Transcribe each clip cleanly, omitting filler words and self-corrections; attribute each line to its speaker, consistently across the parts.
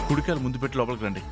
Speaker 1: కుడికాయలు ముందు పెట్టి లోపలికి రండి.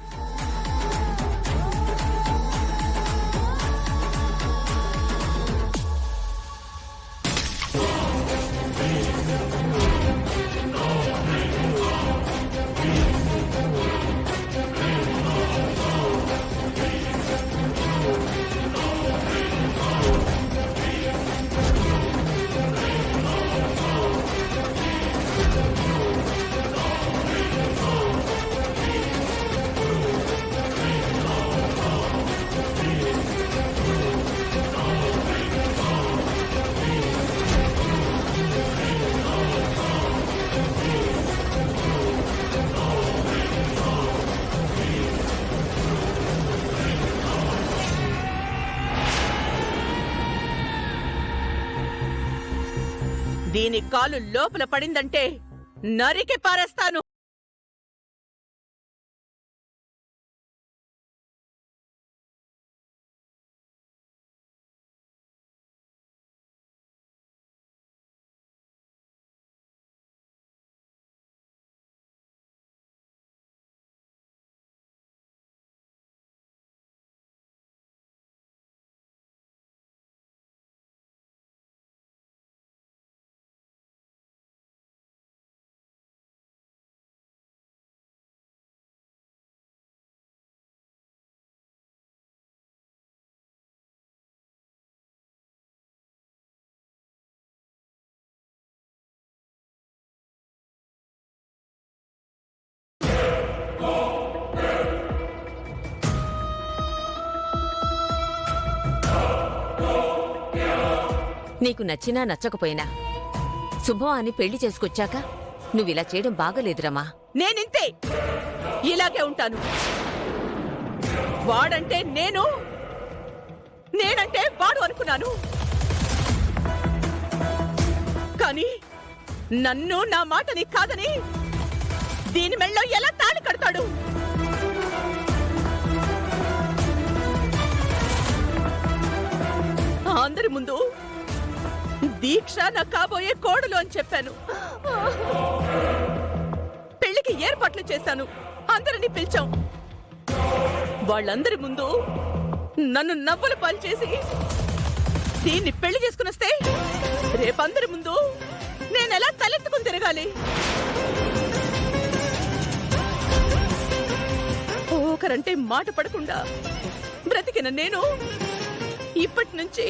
Speaker 2: దీని కాలు లోపల పడిందంటే నరికి పారేస్తాను.
Speaker 3: నీకు నచ్చినా నచ్చకపోయినా శుభం అని పెళ్లి చేసుకొచ్చాక నువ్విలా చేయడం బాగలేదురమ్మా.
Speaker 2: నేనింతే, ఇలాగే ఉంటాను. వాడంటే నేను, నేనంటే వాడు అనుకున్నాను. కానీ నన్ను, నా మాటని కాదని దీని మెళ్ళో ఎలా తాళి కడతాడు? అందరి ముందు దీక్ష నా కాబోయే కోడలు అని చెప్పాను. పెళ్లికి ఏర్పాట్లు చేశాను, అందరినీ పిలిచాం. వాళ్ళందరి ముందు నన్ను నవ్వుల పాలు చేసి దీన్ని పెళ్లి చేసుకుని వస్తే రేపందరి ముందు నేనెలా తలెత్తుకుని తిరగాలి? ఒకరంటే మాట పడకుండా బ్రతికిన నేను ఇప్పటి నుంచి